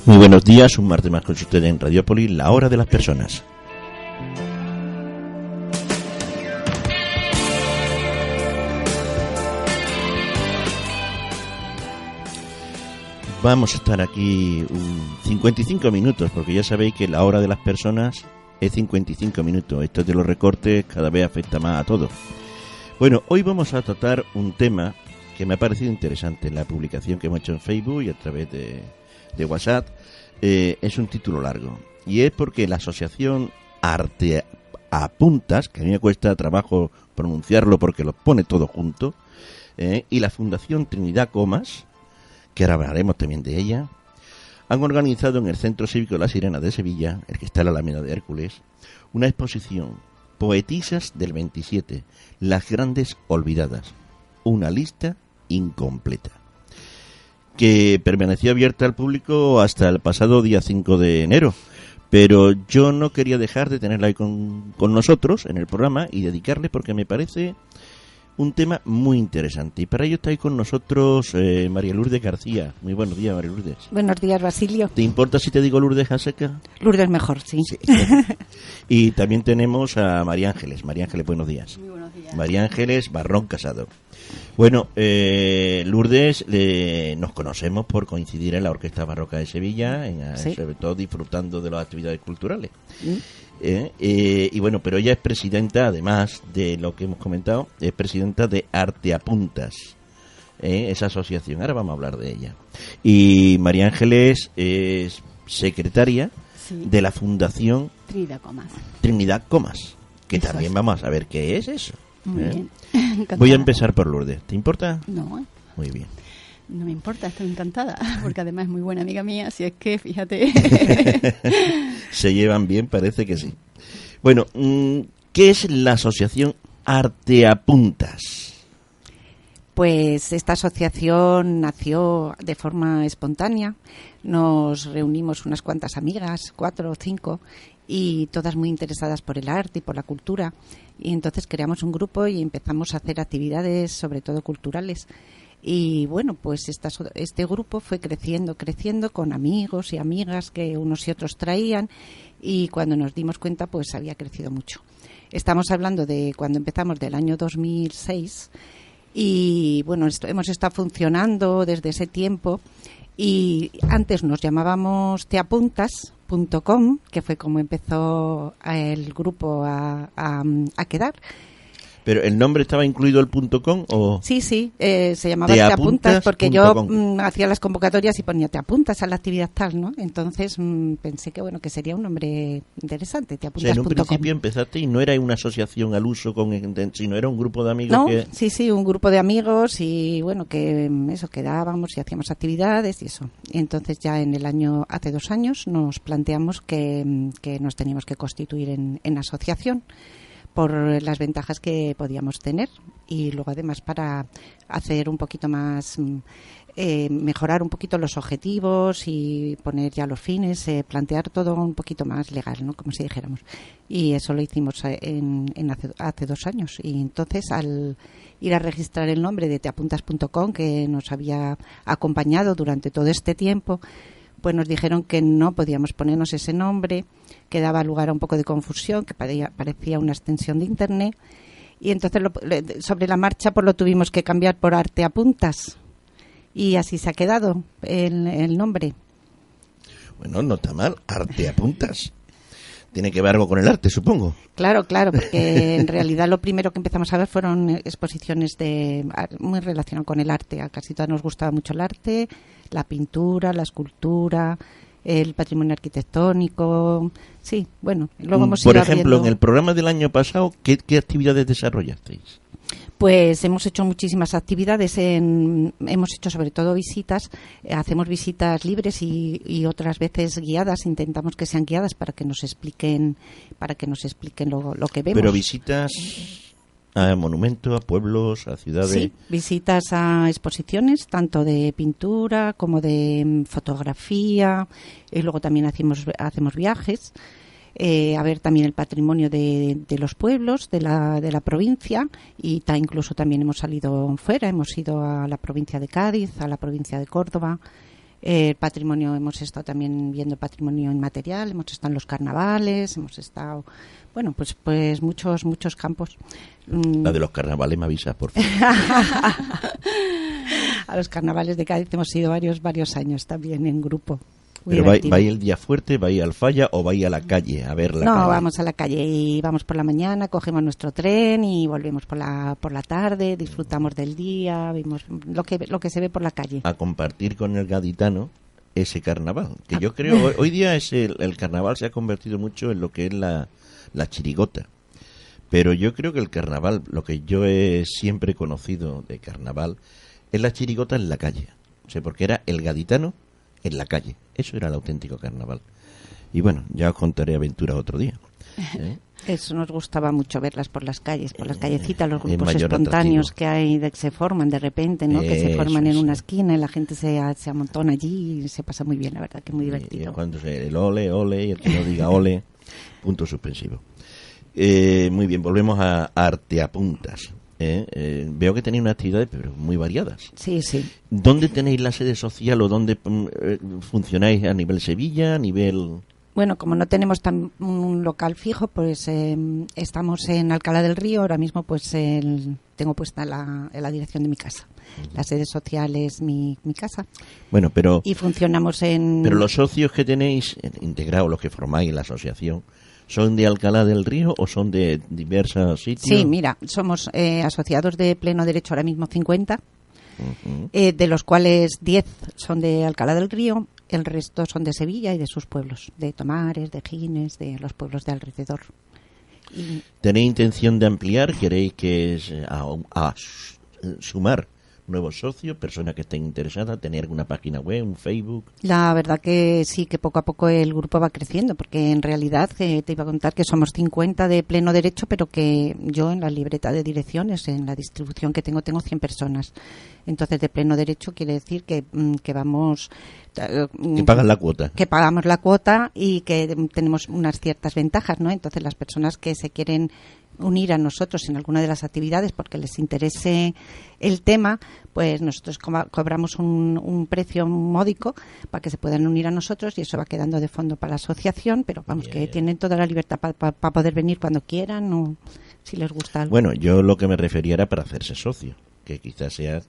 Muy buenos días, un martes más con ustedes en Radiópolis, la hora de las personas. Vamos a estar aquí 55 minutos, porque ya sabéis que la hora de las personas es 55 minutos. Esto de los recortes cada vez afecta más a todos. Bueno, hoy vamos a tratar un tema que me ha parecido interesante en la publicación que hemos hecho en Facebook y a través de WhatsApp. Es un título largo y es porque la asociación Arte Apuntas, que a mí me cuesta trabajo pronunciarlo porque lo pone todo junto, y la Fundación Trinidad Comas, que ahora hablaremos también de ella, han organizado en el Centro Cívico de La Sirena de Sevilla, el que está en la Alameda de Hércules, una exposición Poetisas del 27, las grandes olvidadas, una lista incompleta, que permaneció abierta al público hasta el pasado día 5 de enero. Pero yo no quería dejar de tenerla ahí con nosotros en el programa y dedicarle, porque me parece un tema muy interesante. Y para ello está ahí con nosotros María Lourdes García. Muy buenos días, María Lourdes. Buenos días, Basilio. ¿Te importa si te digo Lourdes a seca? Lourdes mejor, sí. Y también tenemos a María Ángeles. María Ángeles, buenos días. Muy buenos días. María Ángeles Barrón Casado. Bueno, Lourdes, nos conocemos por coincidir en la Orquesta Barroca de Sevilla, sí, sobre todo disfrutando de las actividades culturales. ¿Sí? Y bueno, pero ella es presidenta, además de lo que hemos comentado, es presidenta de Arte Apuntas, esa asociación. Ahora vamos a hablar de ella. Y María Ángeles es secretaria, sí, de la Fundación Trinidad Comas, que eso también es. Vamos a ver qué es eso. Muy bien. Voy a empezar por Lourdes. ¿Te importa? No. Muy bien. No me importa, estoy encantada, porque además es muy buena amiga mía, así es que, fíjate. Se llevan bien, parece que sí. Bueno, ¿qué es la asociación Arte Apuntas? Pues esta asociación nació de forma espontánea. Nos reunimos unas cuantas amigas, 4 o 5, y todas muy interesadas por el arte y por la cultura. Y entonces creamos un grupo y empezamos a hacer actividades, sobre todo culturales. Y bueno, pues este grupo fue creciendo con amigos y amigas que unos y otros traían, y cuando nos dimos cuenta pues había crecido mucho. Estamos hablando de cuando empezamos, del año 2006, y bueno, hemos estado funcionando desde ese tiempo. Y antes nos llamábamos teapuntas.com, que fue como empezó el grupo a quedar. ¿Pero el nombre estaba incluido el .com o...? Sí, se llamaba Te Apuntas porque yo hacía las convocatorias y ponía Te Apuntas a la actividad tal, ¿no? Entonces pensé que bueno, que sería un nombre interesante, teapuntas.com. O sea, en un principio empezaste y no era una asociación al uso, sino era un grupo de amigos. No, que... sí, un grupo de amigos, y bueno, que eso, quedábamos y hacíamos actividades y eso. Y entonces ya hace 2 años nos planteamos que nos teníamos que constituir en asociación, por las ventajas que podíamos tener, y luego además para hacer un poquito más, mejorar un poquito los objetivos y poner ya los fines, plantear todo un poquito más legal, ¿no? Como si dijéramos. Y eso lo hicimos hace 2 años. Y entonces, al ir a registrar el nombre de teapuntas.com, que nos había acompañado durante todo este tiempo, pues nos dijeron que no podíamos ponernos ese nombre, que daba lugar a un poco de confusión, que parecía una extensión de Internet, y entonces sobre la marcha pues lo tuvimos que cambiar por Arte Apuntas, y así se ha quedado el nombre. Bueno, no está mal, Arte Apuntas. Tiene que ver algo con el arte, supongo. Claro, porque en realidad lo primero que empezamos a ver fueron exposiciones muy relacionadas con el arte. A casi todas nos gustaba mucho el arte, la pintura, la escultura, el patrimonio arquitectónico. Sí, bueno, luego hemos ido. Por ejemplo, en el programa del año pasado, ¿qué actividades desarrollasteis? Pues hemos hecho muchísimas actividades, hemos hecho sobre todo visitas, hacemos visitas libres y otras veces guiadas, intentamos que sean guiadas para que nos expliquen lo que vemos. Pero visitas a monumentos, a pueblos, a ciudades. Sí, visitas a exposiciones, tanto de pintura como de fotografía, y luego también hacemos viajes. A ver también el patrimonio de los pueblos, de la provincia, y incluso también hemos salido fuera, hemos ido a la provincia de Cádiz, a la provincia de Córdoba, El patrimonio, hemos estado también viendo patrimonio inmaterial, hemos estado en los carnavales, hemos estado, bueno, pues muchos campos. La de los carnavales me avisa, por favor. A los carnavales de Cádiz hemos ido varios años también en grupo. ¿Pero vais el día fuerte, vais al Falla o vais a la calle a ver la calle? No, vamos a la calle y vamos por la mañana, cogemos nuestro tren y volvemos por la tarde, disfrutamos del día, vimos lo que se ve por la calle. A compartir con el gaditano ese carnaval, que yo creo hoy día es el carnaval se ha convertido mucho en lo que es la chirigota. Pero yo creo que el carnaval, lo que yo he siempre conocido de carnaval, es la chirigota en la calle. O sea, porque era el gaditano en la calle. Eso era el auténtico carnaval. Y bueno, ya os contaré aventuras otro día. Eso nos gustaba mucho verlas por las calles, por las callecitas, los grupos mayor espontáneos atractivo. que hay, que se forman de repente, ¿no? Que se forman en una esquina y la gente se amontona allí y se pasa muy bien, la verdad, que muy divertido. Cuando el ole, ole, y el que no diga ole, punto suspensivo. Muy bien, volvemos a Arteapuntas. Veo que tenéis unas actividades pero muy variadas. Sí. ¿Dónde tenéis la sede social o dónde funcionáis a nivel Sevilla, a nivel...? Bueno, como no tenemos un local fijo, pues estamos en Alcalá del Río. Ahora mismo pues tengo puesta la dirección de mi casa. La sede social es mi casa. Bueno, pero... Y funcionamos en... Pero los socios que tenéis integrados, los que formáis la asociación... ¿Son de Alcalá del Río o son de diversos sitios? Sí, mira, somos asociados de pleno derecho ahora mismo 50, de los cuales 10 son de Alcalá del Río, el resto son de Sevilla y de sus pueblos, de Tomares, de Gines, de los pueblos de alrededor. ¿Tenéis intención de ampliar? ¿Queréis que sumar nuevos socios, personas que estén interesadas, tener alguna página web, un Facebook? La verdad que sí, que poco a poco el grupo va creciendo, porque en realidad te iba a contar que somos 50 de pleno derecho, pero que yo en la libreta de direcciones, en la distribución que tengo 100 personas. Entonces, de pleno derecho quiere decir que vamos... Que pagan la cuota. Que pagamos la cuota y que tenemos unas ciertas ventajas, ¿no? Entonces, las personas que se quieren unir a nosotros en alguna de las actividades porque les interese el tema, pues nosotros cobramos un precio módico para que se puedan unir a nosotros y eso va quedando de fondo para la asociación, pero vamos, que tienen toda la libertad para poder venir cuando quieran o si les gusta algo. Bueno, yo lo que me refería era para hacerse socio, que quizás sea...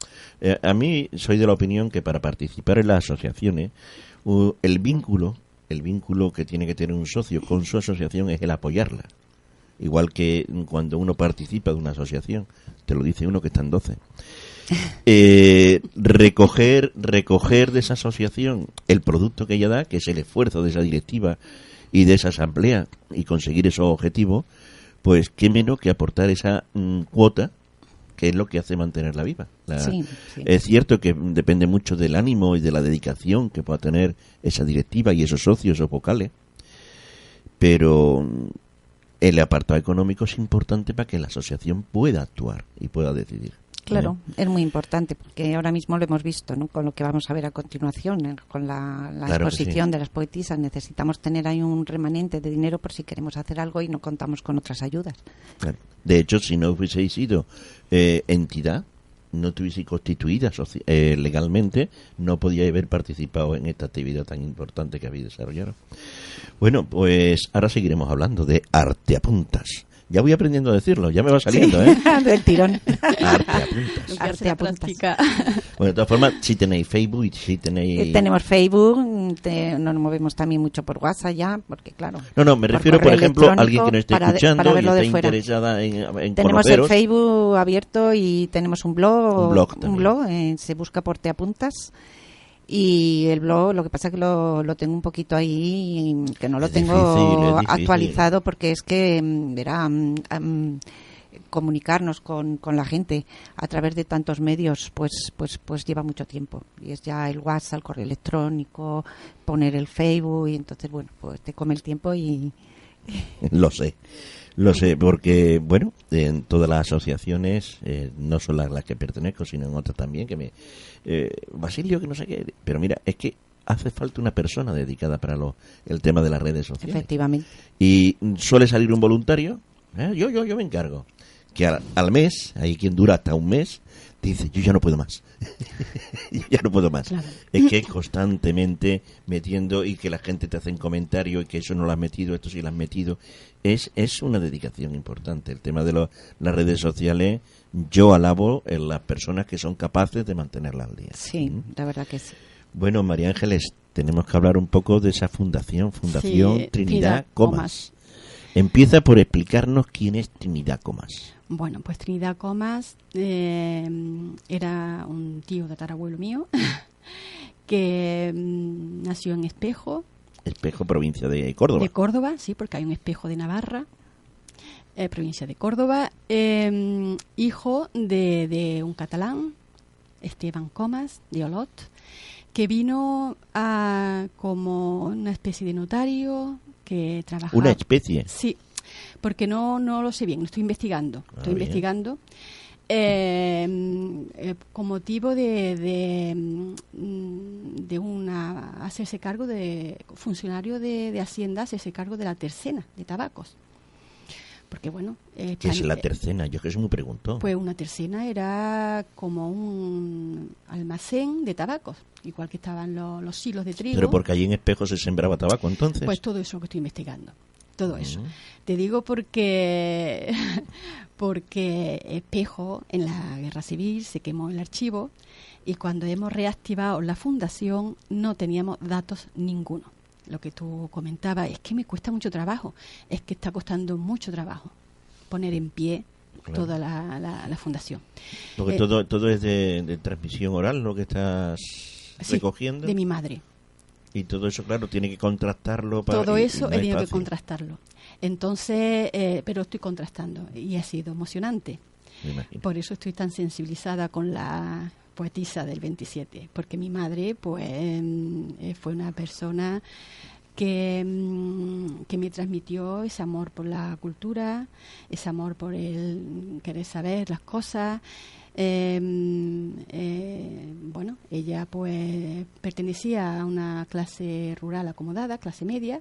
a mí soy de la opinión que para participar en las asociaciones, el vínculo que tiene que tener un socio con su asociación es el apoyarla. Igual que cuando uno participa de una asociación, te lo dice uno que está en 12. Recoger de esa asociación el producto que ella da, que es el esfuerzo de esa directiva y de esa asamblea, y conseguir esos objetivos, pues qué menos que aportar esa cuota, que es lo que hace mantenerla viva. Sí. Es cierto que depende mucho del ánimo y de la dedicación que pueda tener esa directiva y esos socios, esos vocales, pero... el apartado económico es importante para que la asociación pueda actuar y pueda decidir. Claro, es muy importante porque ahora mismo lo hemos visto, ¿no? Con lo que vamos a ver a continuación, con la claro exposición de las poetisas, necesitamos tener ahí un remanente de dinero por si queremos hacer algo y no contamos con otras ayudas. Claro. De hecho, si no hubieseis sido entidad, no tuvieseis constituida legalmente, no podíais haber participado en esta actividad tan importante que habéis desarrollado. Bueno, pues ahora seguiremos hablando de Arteapuntas. Ya voy aprendiendo a decirlo, ya me va saliendo, sí. Del tirón. Arteapuntas. Arteapuntas. Bueno, de todas formas, si tenéis Facebook y si tenéis... Tenemos Facebook, nos movemos también mucho por WhatsApp ya, porque claro... No, me refiero, por ejemplo, a alguien que nos esté escuchando y esté interesada en tenemos conoceros. el Facebook abierto y tenemos un blog se busca por Teapuntas. Y el blog, lo que pasa es que lo tengo un poquito ahí, que no lo tengo actualizado porque es que, comunicarnos con la gente a través de tantos medios, pues lleva mucho tiempo. Y es ya el WhatsApp, el correo electrónico, poner el Facebook y entonces, bueno, pues te come el tiempo y... Lo sé, porque, bueno, en todas las asociaciones, no son las que pertenezco, sino en otras también, que Basilio, que no sé qué, pero mira, es que hace falta una persona dedicada para el tema de las redes sociales. Efectivamente. Y suele salir un voluntario, yo me encargo, que al mes, hay quien dura hasta un mes, dice, yo ya no puedo más. Yo ya no puedo más. Claro. Es que constantemente metiendo y que la gente te hace comentarios y que eso no lo has metido, esto sí lo has metido. Es una dedicación importante. El tema de las redes sociales, yo alabo en las personas que son capaces de mantenerlas al día. Sí, la verdad que sí. Bueno, María Ángeles, tenemos que hablar un poco de esa fundación Sí, Trinidad Comas. Empieza por explicarnos quién es Trinidad Comas. Bueno, pues Trinidad Comas era un tío tatarabuelo mío que nació en Espejo. Espejo, provincia de Córdoba. De Córdoba, sí, porque hay un Espejo de Navarra, provincia de Córdoba. Hijo de un catalán, Esteban Comas, de Olot, que vino como una especie de notario que trabajaba... ¿Una especie? Sí, porque no lo sé bien, lo estoy investigando. Estoy bien. investigando con motivo de hacerse cargo de funcionario de Hacienda, hacerse cargo de la tercena de tabacos. Porque bueno... ¿Qué es la tercena? Yo que eso me preguntó. Pues una tercena era como un almacén de tabacos, igual que estaban los silos de trigo. Pero porque allí en Espejo se sembraba tabaco, entonces. Pues todo eso que estoy investigando. Todo eso. Te digo porque Espejo en la Guerra Civil se quemó el archivo y cuando hemos reactivado la fundación no teníamos datos ninguno. Lo que tú comentabas es que me cuesta mucho trabajo, es que está costando mucho trabajo poner en pie toda la fundación. Porque todo es de transmisión oral, lo que estás recogiendo. De mi madre. Y todo eso, claro, tiene que contrastarlo para... Todo eso no he tenido que fácil. contrastarlo. Entonces, pero estoy contrastando y ha sido emocionante. Me imagino. Por eso estoy tan sensibilizada con la poetisa del 27, porque mi madre pues fue una persona que me transmitió ese amor por la cultura, ese amor por el querer saber las cosas. Bueno, ella pues pertenecía a una clase rural acomodada, clase media,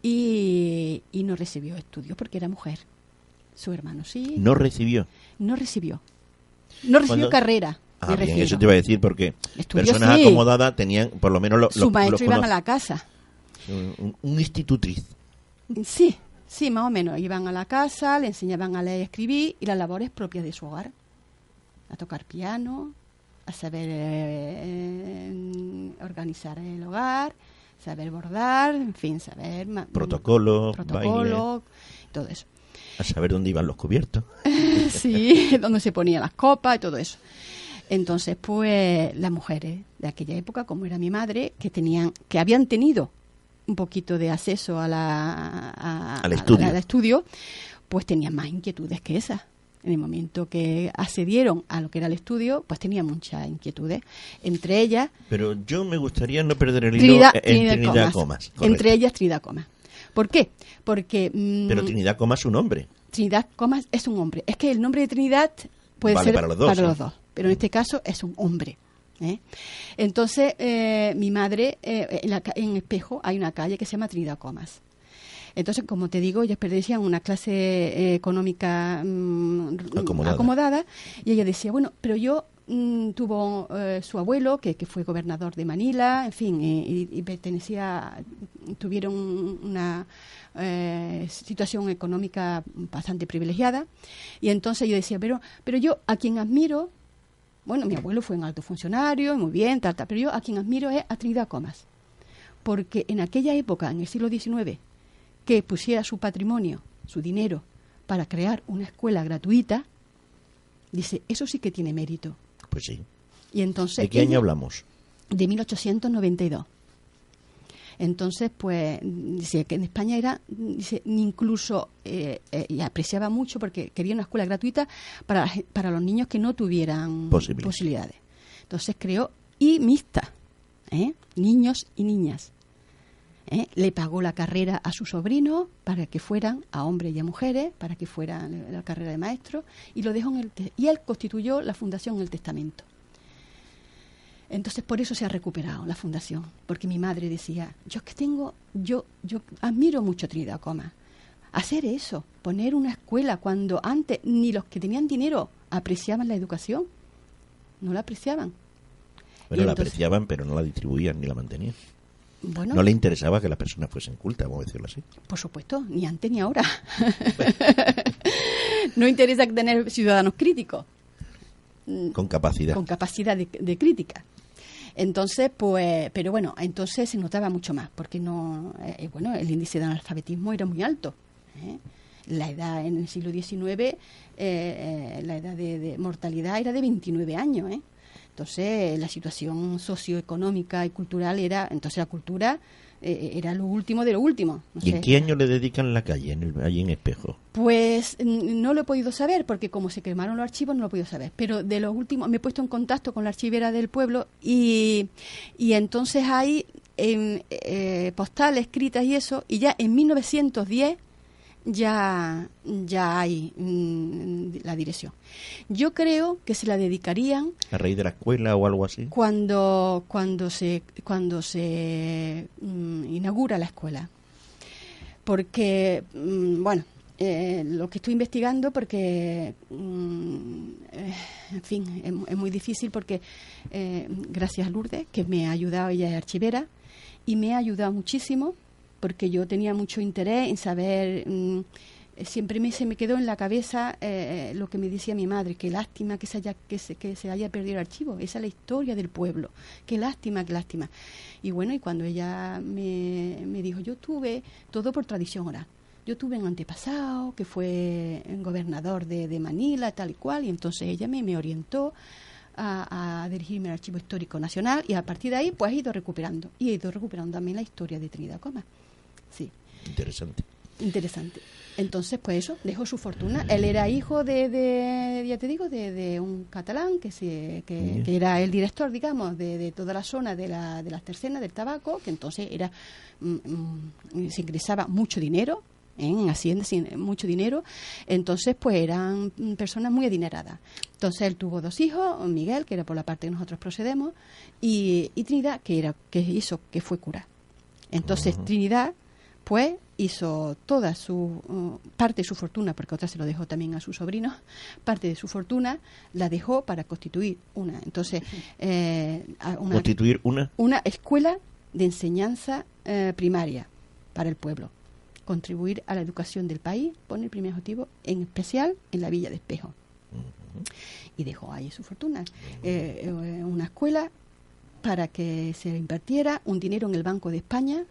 y no recibió estudios porque era mujer. Su hermano sí. ¿No recibió? No recibió. No recibió carrera. Ah, bien, eso te iba a decir, porque Estudios personas sí. acomodadas tenían, por lo menos, Su maestro iban a la casa. un institutriz. Sí, más o menos. Iban a la casa, le enseñaban a leer y escribir y las labores propias de su hogar. A tocar piano, a saber organizar el hogar, saber bordar, en fin, saber... Protocolo, baile, todo eso. a saber dónde iban los cubiertos. Sí, dónde se ponían las copas y todo eso. Entonces, pues, las mujeres de aquella época, como era mi madre, que habían tenido un poquito de acceso al estudio, pues tenían más inquietudes que esas. En el momento que accedieron a lo que era el estudio, pues tenían muchas inquietudes. Entre ellas... Pero yo me gustaría no perder el hilo en Trinidad Comas. Entre ellas Trinidad Comas. ¿Por qué? Porque... Pero Trinidad Comas es un hombre. Trinidad Comas es un hombre. Es que el nombre de Trinidad puede vale ser para los dos. Pero en este caso es un hombre. Entonces, mi madre, en Espejo hay una calle que se llama Trinidad Comas. Entonces, como te digo, ellas pertenecían a una clase económica acomodada y ella decía, bueno, pero yo tuvo su abuelo, que fue gobernador de Manila, en fin, y tuvieron una situación económica bastante privilegiada, y entonces yo decía, pero yo a quien admiro, bueno, mi abuelo fue un alto funcionario, muy bien, pero yo a quien admiro es a Trinidad Comas, porque en aquella época, en el siglo XIX, que pusiera su patrimonio, su dinero, para crear una escuela gratuita, dice, eso sí que tiene mérito. Pues sí. Y entonces, ¿de qué año hablamos? De 1892. Entonces, pues, dice que en España era, dice, incluso, y apreciaba mucho porque quería una escuela gratuita para los niños que no tuvieran posibilidades. Entonces creó, y mixta, niños y niñas. Le pagó la carrera a sus sobrinos para que fueran a hombres y a mujeres, para que fueran la carrera de maestro, y lo dejó y él constituyó la fundación en el testamento. Entonces por eso se ha recuperado la fundación, porque mi madre decía, yo admiro mucho a Trinidad Comas. Hacer eso, poner una escuela cuando antes ni los que tenían dinero apreciaban la educación, no la apreciaban. Bueno, la apreciaban, pero no la distribuían ni la mantenían. Bueno, no le interesaba que las personas fuesen cultas, vamos a decirlo así. Por supuesto, ni antes ni ahora. No interesa tener ciudadanos críticos. Con capacidad. Con capacidad de crítica. Entonces, pues, pero bueno, entonces se notaba mucho más, porque no, bueno, el índice de analfabetismo era muy alto. La edad en el siglo XIX, la edad de mortalidad era de 29 años. Entonces, la situación socioeconómica y cultural era, entonces la cultura era lo último de lo último. No ¿Y sé. en qué año le dedican la calle, allí en Espejo? Pues no lo he podido saber, porque como se quemaron los archivos no lo he podido saber. Pero de los últimos, me he puesto en contacto con la archivera del pueblo y entonces hay postales escritas y eso, y ya en 1910 ya hay la dirección. Yo creo que se la dedicarían ¿A raíz de la escuela o algo así? cuando se inaugura la escuela. Porque, bueno, lo que estoy investigando, porque, en fin, es muy difícil porque, gracias a Lourdes, que me ha ayudado, ella es archivera, y me ha ayudado muchísimo, porque yo tenía mucho interés en saber, siempre se me quedó en la cabeza lo que me decía mi madre, qué lástima que se haya perdido el archivo, esa es la historia del pueblo, qué lástima, qué lástima. Y bueno, y cuando ella me dijo, yo tuve todo por tradición oral, yo tuve un antepasado que fue gobernador de Manila, tal y cual, y entonces ella me orientó a dirigirme al Archivo Histórico Nacional, y a partir de ahí pues he ido recuperando también la historia de Trinidad Comas. Sí. Interesante. Entonces, pues eso, dejó su fortuna. Él era hijo ya te digo, de un catalán que era el director, digamos, de toda la zona de las tercenas del tabaco, que entonces era se ingresaba mucho dinero en Hacienda, mucho dinero. Entonces, pues eran personas muy adineradas. Entonces, él tuvo 2 hijos, Miguel, que era por la parte que nosotros procedemos, y Trinidad, que fue cura. Entonces, Trinidad pues hizo toda su parte de su fortuna, porque otra se lo dejó también a sus sobrinos, parte de su fortuna la dejó para constituir una escuela de enseñanza primaria para el pueblo, contribuir a la educación del país, pone el primer objetivo, en especial en la Villa de Espejo. Y dejó ahí su fortuna, una escuela para que se invirtiera un dinero en el Banco de España,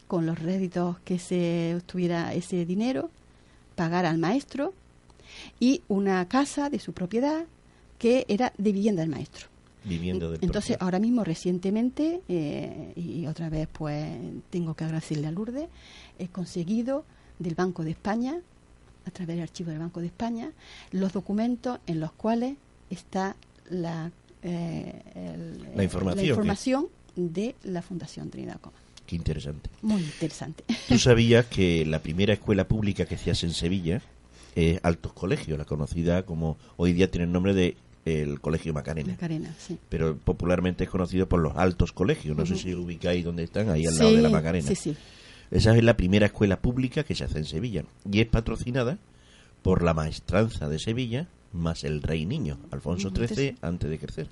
con los réditos que se obtuviera ese dinero, pagar al maestro, y una casa de su propiedad que era de vivienda del maestro. Entonces, ahora mismo, recientemente, y otra vez pues tengo que agradecerle a Lourdes, he conseguido del Banco de España, a través del archivo del Banco de España, los documentos en los cuales está la información de la Fundación Trinidad Comas. Qué interesante. Muy interesante. ¿Tú sabías que la primera escuela pública que se hace en Sevilla es Altos Colegios, la conocida como, hoy día tiene el nombre de el Colegio Macarena? Macarena, sí. Pero popularmente es conocido por los Altos Colegios. No sé si ubicáis dónde están, ahí al lado de la Macarena. Sí, sí. Esa es la primera escuela pública que se hace en Sevilla y es patrocinada por la Maestranza de Sevilla más el Rey Niño, Alfonso XIII, antes de crecer,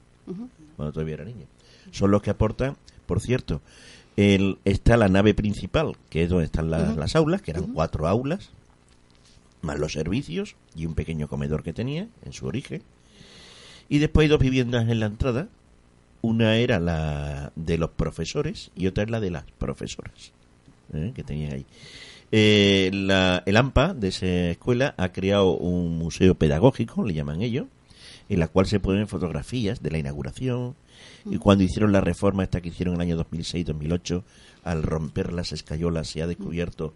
cuando todavía era niño. Son los que aportan, por cierto, está la nave principal, que es donde están las aulas, que eran 4 aulas, más los servicios y un pequeño comedor que tenía en su origen. Y después hay 2 viviendas en la entrada. Una era la de los profesores y otra es la de las profesoras, que tenían ahí. El AMPA de esa escuela ha creado un museo pedagógico, le llaman ellos, en la cual se ponen fotografías de la inauguración. Y cuando hicieron la reforma esta que hicieron en el año 2006-2008, al romper las escayolas se ha descubierto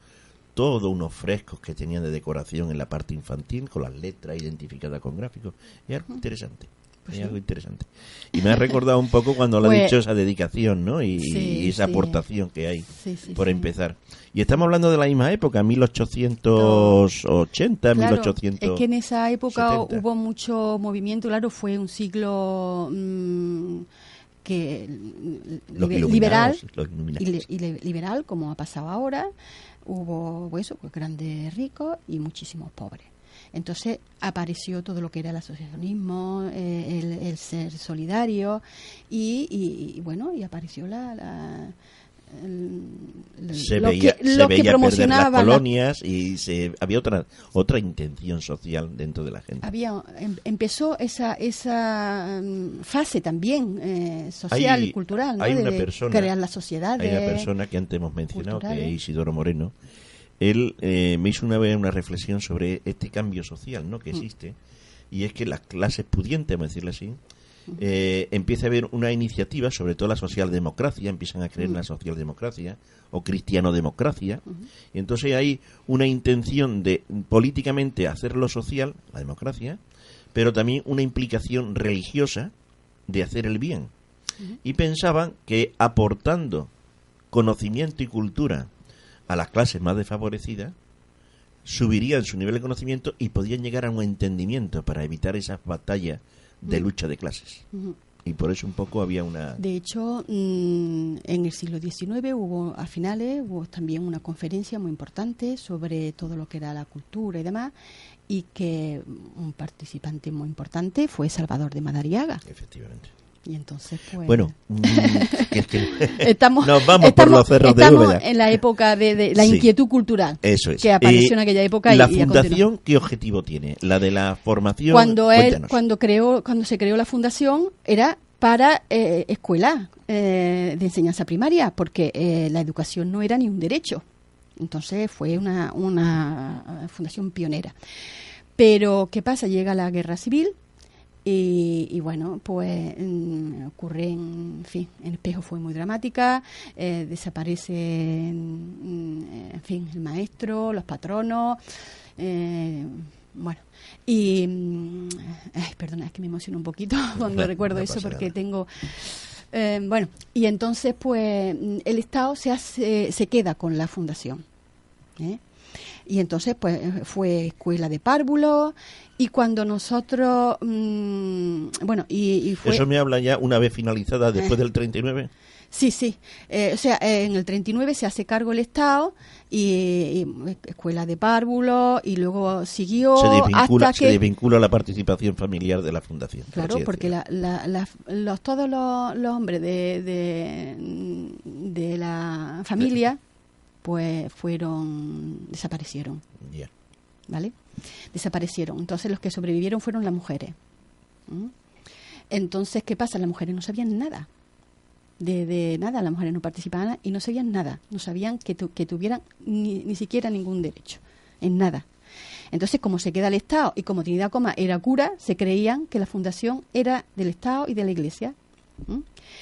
todos unos frescos que tenían de decoración en la parte infantil, con las letras identificadas con gráficos. Es algo interesante. Pues algo interesante. Y me ha recordado un poco cuando le ha dicho esa dedicación, ¿no? Y esa aportación que hay, por empezar. Y estamos hablando de la misma época, 1880, claro, 1800. Es que en esa época hubo mucho movimiento, claro, fue un siglo liberal, liberal, como ha pasado ahora. Hubo pues grandes ricos y muchísimos pobres. Entonces apareció todo lo que era el asociacionismo, el ser solidario y bueno, y apareció se lo veía que promocionaba perder las colonias y había otra intención social dentro de la gente. Empezó esa fase también social y cultural, ¿no? De crear la sociedad. Hay una persona que antes hemos mencionado, que es Isidoro Moreno. Él me hizo una vez una reflexión sobre este cambio social, ¿no?, que existe, y es que las clases pudientes, vamos a decirlo así, empieza a haber una iniciativa, sobre todo la socialdemocracia, empiezan a creer en la socialdemocracia o cristianodemocracia, y entonces hay una intención de políticamente hacer lo social, la democracia, pero también una implicación religiosa de hacer el bien. Y pensaban que aportando conocimiento y cultura a las clases más desfavorecidas, subirían su nivel de conocimiento y podían llegar a un entendimiento para evitar esas batallas de lucha de clases. Y por eso un poco había una... De hecho, en el siglo XIX hubo también una conferencia muy importante sobre todo lo que era la cultura y demás, y que un participante muy importante fue Salvador de Madariaga. Efectivamente. Y entonces, pues... Bueno, nos vamos por los cerros de Úbeda. Estamos en la época de la inquietud cultural. Eso es. Que apareció en aquella época. ¿La fundación qué objetivo tiene? ¿La de la formación? Cuando se creó la fundación, era para escuelas de enseñanza primaria, porque la educación no era ni un derecho. Entonces fue una fundación pionera. Pero, ¿qué pasa? Llega la guerra civil. Y bueno, pues ocurre en Espejo fue muy dramática, desaparece el maestro, los patronos, bueno, y perdona, es que me emociono un poquito cuando recuerdo eso porque tengo bueno, y entonces pues el Estado se queda con la fundación, y entonces pues fue escuela de párvulos. Y cuando nosotros, bueno, y fue... ¿Eso me habla ya una vez finalizada, después del 39? Sí. O sea, en el 39 se hace cargo el Estado y escuela de párvulos, y luego siguió se desvincula la participación familiar de la fundación. Claro, porque todos los hombres de la familia, pues desaparecieron. Ya. ¿Vale? Desaparecieron. Entonces los que sobrevivieron fueron las mujeres. Entonces, ¿qué pasa? Las mujeres no sabían nada. De nada, las mujeres no participaban y no sabían nada. No sabían que tuvieran ni siquiera ningún derecho. En nada. Entonces, como se queda el Estado y como Trinidad Coma era cura, se creían que la fundación era del Estado y de la Iglesia.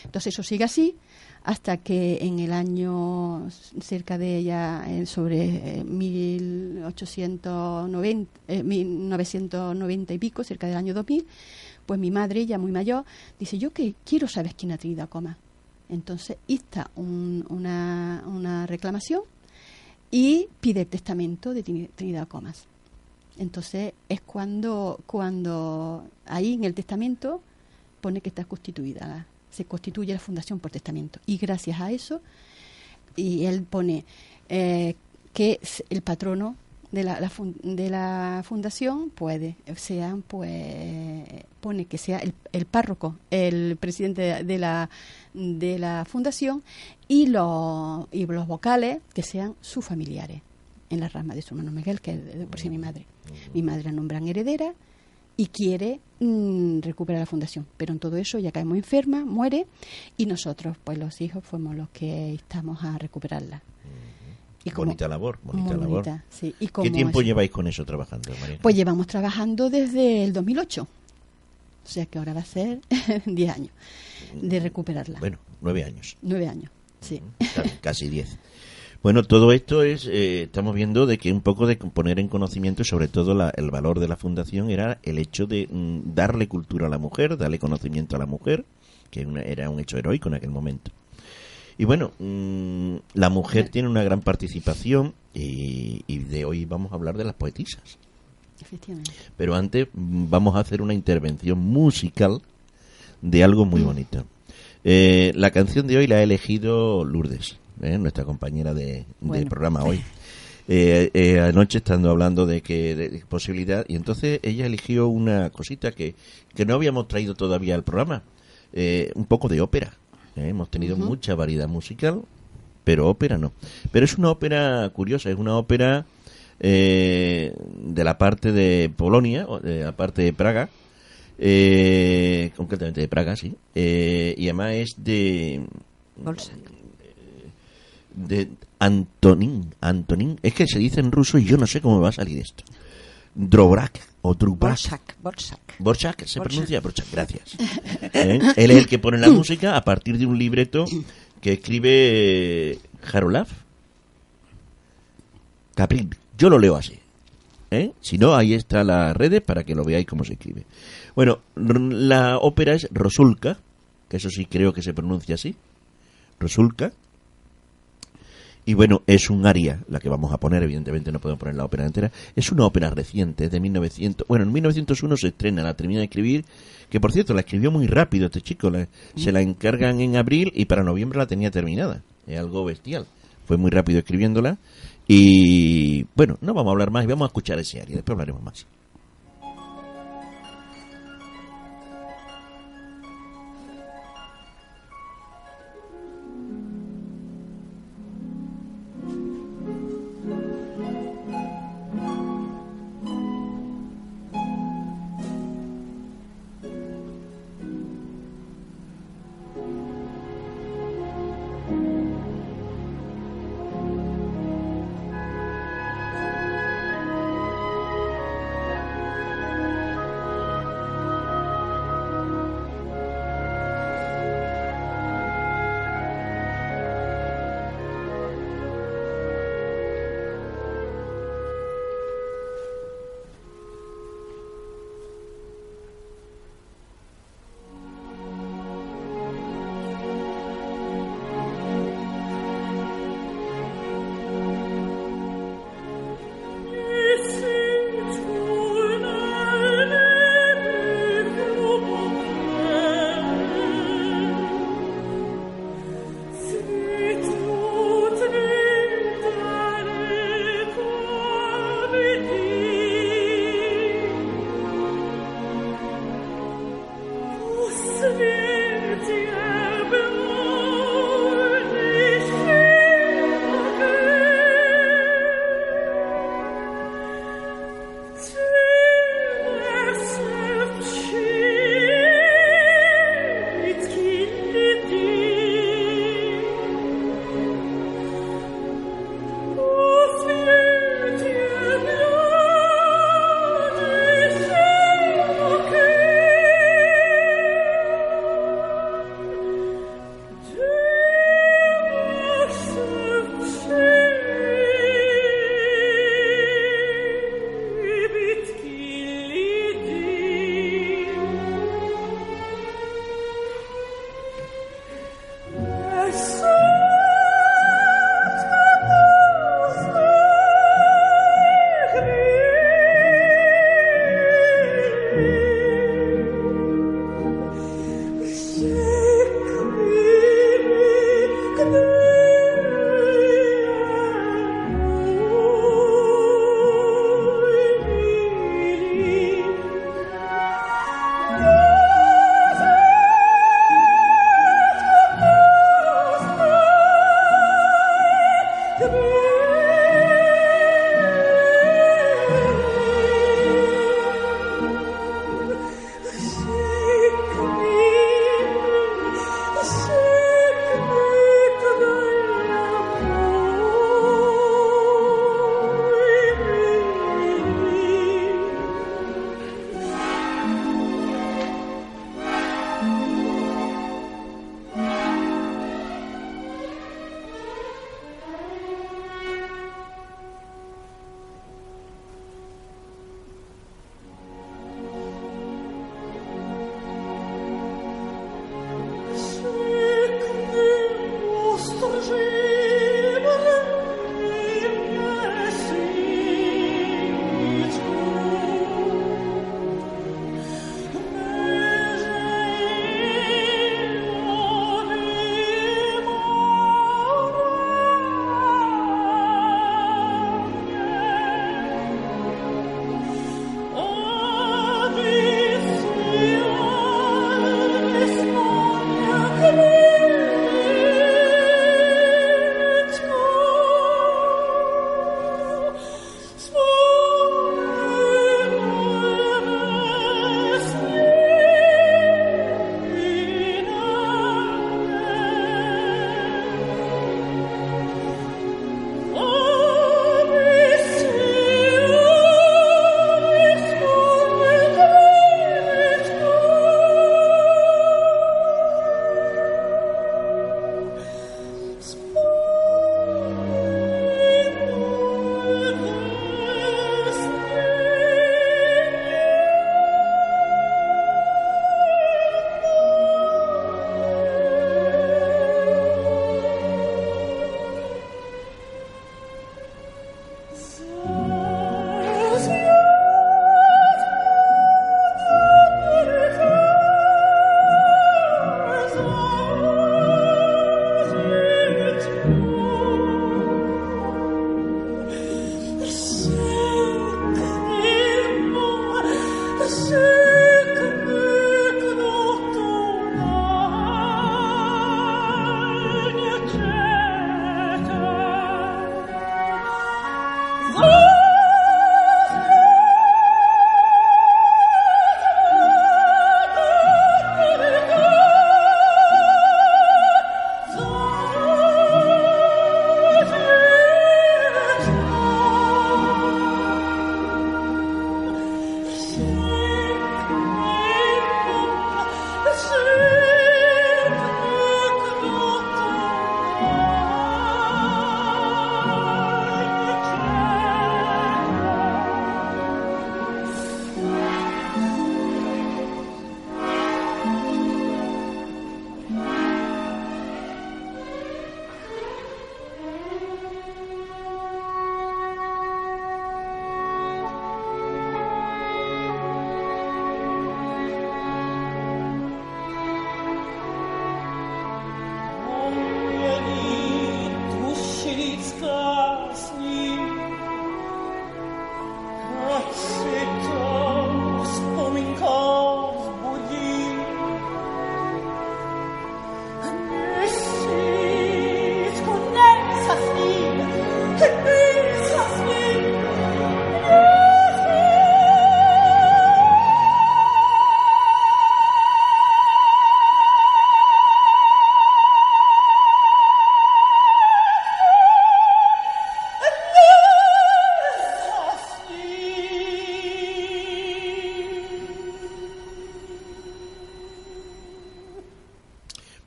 Entonces eso sigue así hasta que en el año cerca de ella, sobre 1990 y pico, cerca del año 2000, pues mi madre, ya muy mayor, dice: yo que quiero saber quién es Trinidad Coma. Entonces insta una reclamación y pide el testamento de Trinidad Comas. Entonces es cuando ahí en el testamento pone que está constituida, se constituye la fundación por testamento, y gracias a eso, y él pone que el patrono de la fundación pone que sea el párroco, el presidente de la fundación, y los vocales que sean sus familiares, en la rama de su hermano Miguel, que es por sí mi madre. Mi madre la nombran heredera y quiere recuperar la fundación, pero en todo eso ya caemos enferma, muere, y nosotros, pues los hijos, fuimos los que estamos a recuperarla. Y bonita labor. Sí. ¿Y ¿qué tiempo lleváis con eso trabajando, María? Pues llevamos trabajando desde el 2008, o sea que ahora va a ser 10 años de recuperarla. Bueno, 9 años. 9 años, sí. Casi 10. Bueno, todo esto estamos viendo de que un poco de poner en conocimiento, sobre todo el valor de la fundación, era el hecho de darle cultura a la mujer, darle conocimiento a la mujer, que era un hecho heroico en aquel momento. Y bueno, la mujer tiene una gran participación y de hoy vamos a hablar de las poetisas. Efectivamente. Pero antes vamos a hacer una intervención musical de algo muy bonito. La canción de hoy la ha elegido Lourdes, nuestra compañera del programa hoy. anoche estando hablando de posibilidad, y entonces ella eligió una cosita que no habíamos traído todavía al programa, un poco de ópera. Hemos tenido mucha variedad musical, pero ópera no. Pero es una ópera curiosa, es una ópera de la parte de Polonia, de la parte de Praga, concretamente de Praga, sí, y además es de Antonín, es que se dice en ruso y yo no sé cómo me va a salir esto. Dvorak o Dvorak. Borchak, se pronuncia Borchak, gracias. Él es el que pone la música a partir de un libreto que escribe Jarolav Kaprin. Yo lo leo así. Si no, ahí están las redes para que lo veáis cómo se escribe. Bueno, la ópera es Rosulka, que eso sí creo que se pronuncia así. Rosulka. Y bueno, es un aria la que vamos a poner, evidentemente no podemos poner la ópera entera. Es una ópera reciente, es de 1900. Bueno, en 1901 se estrena, la termina de escribir, que por cierto la escribió muy rápido este chico. Se la encargan en abril y para noviembre la tenía terminada. Es algo bestial. Fue muy rápido escribiéndola. Y bueno, no vamos a hablar más y vamos a escuchar ese aria, después hablaremos más.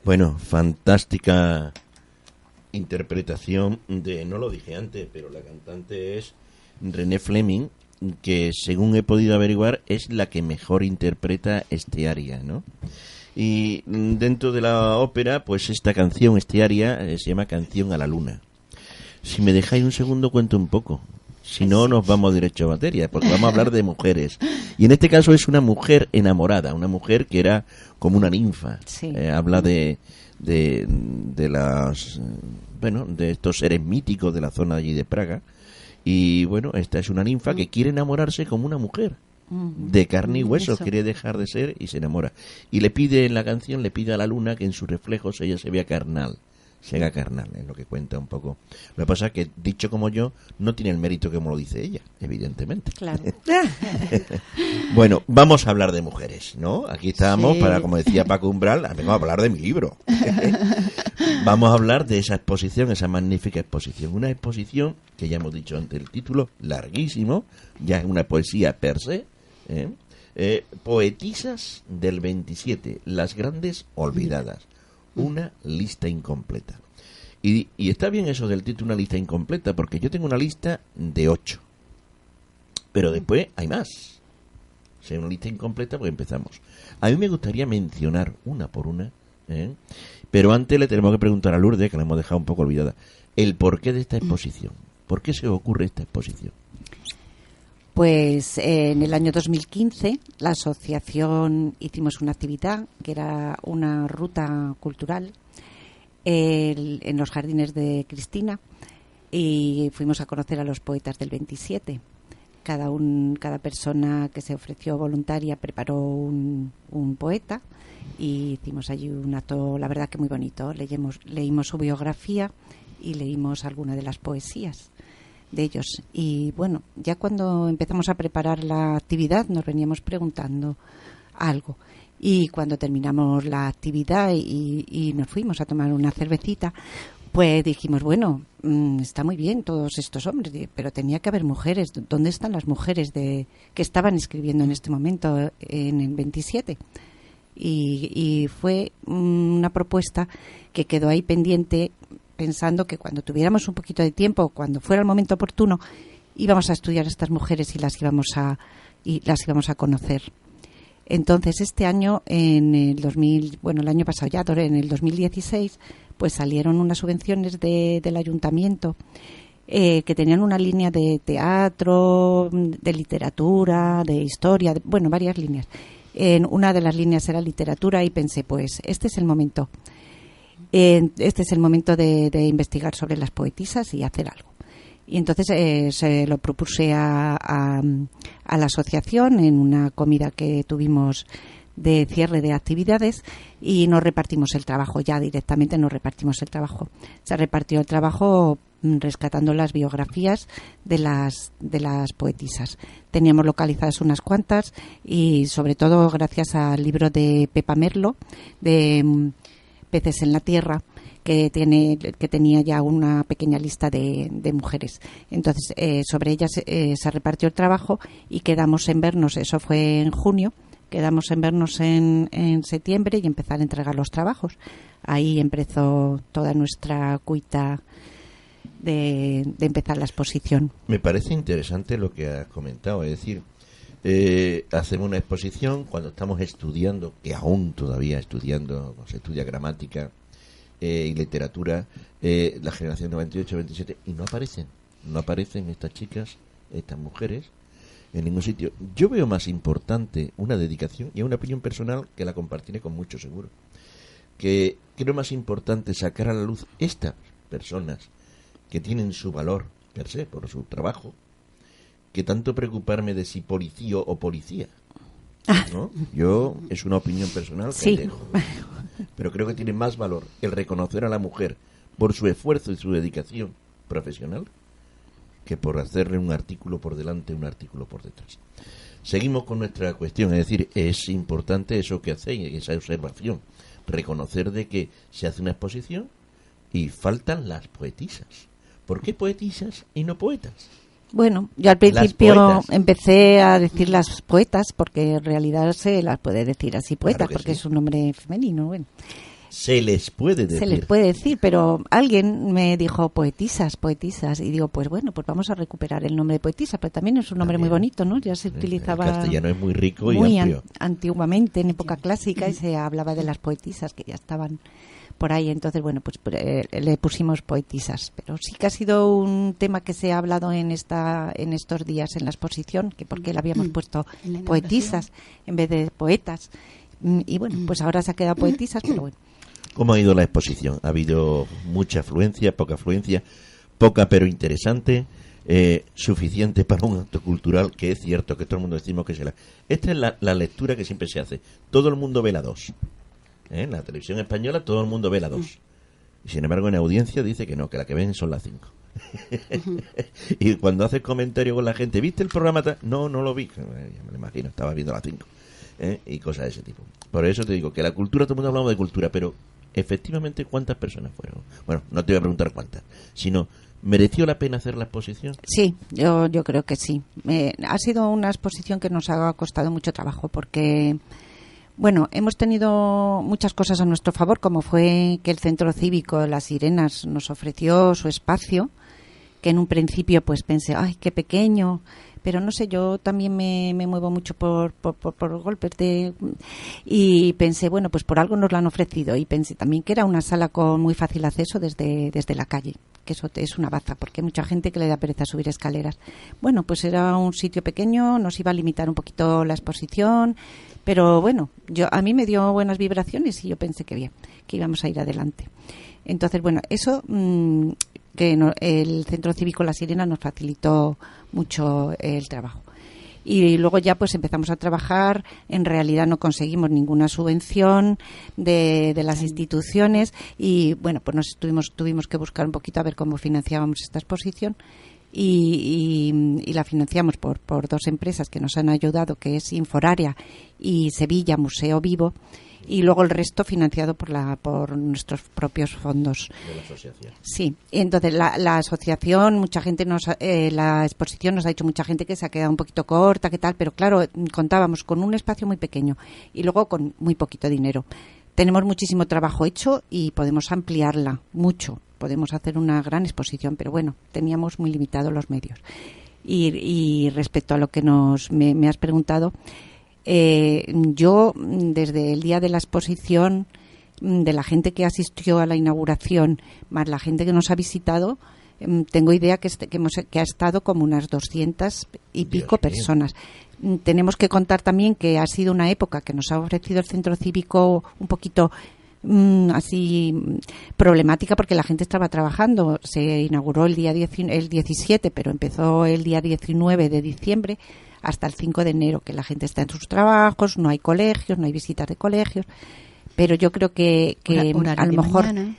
Bueno, fantástica interpretación de, no lo dije antes, pero la cantante es René Fleming, que según he podido averiguar es la que mejor interpreta este aria, ¿no? Y dentro de la ópera, pues esta canción, este aria, se llama Canción a la Luna. Si me dejáis un segundo, cuento un poco. Si no, nos vamos directo a materia, porque vamos a hablar de mujeres. Y en este caso es una mujer enamorada, una mujer que era como una ninfa. Sí. Habla de las, bueno, de estos seres míticos de la zona allí de Praga. Y bueno, esta es una ninfa que quiere enamorarse como una mujer. De carne y hueso, Eso. quiere dejar de ser y se enamora. Y le pide en la canción, le pide a la luna que en sus reflejos ella se vea carnal. Se haga carnal, es lo que cuenta un poco. Lo que pasa es que, dicho como yo, no tiene el mérito como lo dice ella, evidentemente. Claro. Bueno, vamos a hablar de mujeres, ¿no? Aquí estamos Sí. para, como decía Paco Umbral, vengo a hablar de mi libro. Vamos a hablar de esa exposición, esa magnífica exposición. Una exposición, que ya hemos dicho antes el título, larguísimo, ya es una poesía per se, Poetisas del 27, las grandes olvidadas. Una lista incompleta. Y está bien eso del título, una lista incompleta, porque yo tengo una lista de 8. Pero después hay más. O sea, una lista incompleta, pues empezamos. A mí me gustaría mencionar una por una, pero antes le tenemos que preguntar a Lourdes, que la hemos dejado un poco olvidada, el porqué de esta exposición. ¿Por qué se ocurre esta exposición? Pues en el año 2015 la asociación hicimos una actividad que era una ruta cultural en los jardines de Cristina y fuimos a conocer a los poetas del 27. Cada persona que se ofreció voluntaria preparó un poeta y hicimos allí un acto, la verdad que muy bonito. Leímos su biografía y leímos alguna de las poesías de ellos. Y bueno, ya cuando empezamos a preparar la actividad nos veníamos preguntando algo. Y cuando terminamos la actividad y nos fuimos a tomar una cervecita, pues dijimos, bueno, está muy bien todos estos hombres, pero tenía que haber mujeres. ¿Dónde están las mujeres que estaban escribiendo en este momento en el 27? Y fue una propuesta que quedó ahí pendiente, pensando que cuando tuviéramos un poquito de tiempo, cuando fuera el momento oportuno, íbamos a estudiar a estas mujeres y las íbamos a conocer. Entonces, este año, el año pasado ya, en el 2016, pues salieron unas subvenciones del ayuntamiento que tenían una línea de teatro, de literatura, de historia, varias líneas. En una de las líneas era literatura y pensé, pues este es el momento. Este es el momento de investigar sobre las poetisas y hacer algo. Y entonces se lo propuse a la asociación en una comida que tuvimos de cierre de actividades y nos repartimos el trabajo, ya directamente nos repartimos el trabajo. Se repartió el trabajo rescatando las biografías de las poetisas. Teníamos localizadas unas cuantas y sobre todo gracias al libro de Pepa Merlo de Peces en la Tierra, que tenía ya una pequeña lista de mujeres. Entonces, sobre ellas se repartió el trabajo y quedamos en vernos, eso fue en junio, quedamos en vernos en septiembre y empezar a entregar los trabajos. Ahí empezó toda nuestra cuita de empezar la exposición. Me parece interesante lo que has comentado, es decir, hacemos una exposición cuando estamos estudiando, que aún todavía estudiando, se estudia gramática y literatura, la generación 98-27, y no aparecen estas chicas, estas mujeres, en ningún sitio. Yo veo más importante una dedicación y una opinión personal que la compartiré con mucho seguro, que creo más importante sacar a la luz estas personas que tienen su valor per se por su trabajo, que tanto preocuparme de si policía o policía, ¿no? Yo, es una opinión personal que Sí. dejo. Pero creo que tiene más valor el reconocer a la mujer por su esfuerzo y su dedicación profesional que por hacerle un artículo por delante, un artículo por detrás. Seguimos con nuestra cuestión, es decir, es importante eso que hacéis, esa observación, reconocer de que se hace una exposición y faltan las poetisas. ¿Por qué poetisas y no poetas? Bueno, yo al principio empecé a decir las poetas, porque en realidad se las puede decir así, poetas, Claro que porque sí. es un nombre femenino. Bueno, Se les puede decir. Se les puede decir, pero alguien me dijo poetisas, y digo, pues bueno, pues vamos a recuperar el nombre de poetisa, pero también es un nombre muy bonito, ¿no? Ya se utilizaba... El castellano es muy rico y muy amplio. Antiguamente, en época clásica, y se hablaba de las poetisas que ya estaban por ahí, entonces bueno, pues le pusimos poetisas, pero sí que ha sido un tema que se ha hablado en estos días en la exposición, que por qué le habíamos puesto poetisas en vez de poetas, y bueno, pues ahora se ha quedado poetisas, pero bueno. ¿Cómo ha ido la exposición? ¿Ha habido mucha afluencia, poca afluencia, poca pero interesante, suficiente para un acto cultural? Que es cierto que todo el mundo decimos que será. Esta es la lectura que siempre se hace. Todo el mundo ve la 2. En la televisión española todo el mundo ve la 2. Y sin embargo en audiencia dice que no, que la que ven son las 5. Y cuando haces comentario con la gente, ¿viste el programa? No, no lo vi. Ya me lo imagino, estaba viendo las 5. Y cosas de ese tipo. Por eso te digo que la cultura, todo el mundo hablamos de cultura, pero efectivamente, ¿cuántas personas fueron? Bueno, no te voy a preguntar cuántas, sino, ¿mereció la pena hacer la exposición? Sí, yo creo que sí. Ha sido una exposición que nos ha costado mucho trabajo porque, bueno, hemos tenido muchas cosas a nuestro favor, como fue que el Centro Cívico Las Sirenas nos ofreció su espacio, que en un principio pues pensé, ¡ay, qué pequeño! Pero no sé, yo también me muevo mucho por golpes y pensé, bueno, pues por algo nos lo han ofrecido, y pensé también que era una sala con muy fácil acceso desde la calle, que eso es una baza, porque hay mucha gente que le da pereza subir escaleras. Bueno, pues era un sitio pequeño, nos iba a limitar un poquito la exposición, pero bueno, a mí me dio buenas vibraciones y yo pensé que bien, que íbamos a ir adelante. Entonces, bueno, eso... el Centro Cívico La Sirena nos facilitó mucho el trabajo. Y luego ya pues empezamos a trabajar, en realidad no conseguimos ninguna subvención de las instituciones y bueno, pues tuvimos que buscar un poquito a ver cómo financiábamos esta exposición y la financiamos por 2 empresas que nos han ayudado, que es Inforárea y Sevilla Museo Vivo, y luego el resto financiado por nuestros propios fondos de la asociación. Sí, entonces la asociación, mucha gente la exposición nos ha dicho mucha gente que se ha quedado un poquito corta, qué tal, pero claro, contábamos con un espacio muy pequeño y luego con muy poquito dinero. Tenemos muchísimo trabajo hecho y podemos ampliarla mucho, podemos hacer una gran exposición, pero bueno, teníamos muy limitados los medios. Y respecto a lo que me has preguntado, yo desde el día de la exposición, de la gente que asistió a la inauguración más la gente que nos ha visitado, tengo idea que ha estado como unas 200 y pico personas. Tenemos que contar también que ha sido una época que nos ha ofrecido el Centro Cívico un poquito así problemática, porque la gente estaba trabajando. Se inauguró el 17, pero empezó el día 19 de diciembre hasta el 5 de enero, que la gente está en sus trabajos, no hay colegios, no hay visitas de colegios, pero yo creo que a lo mejor mañana.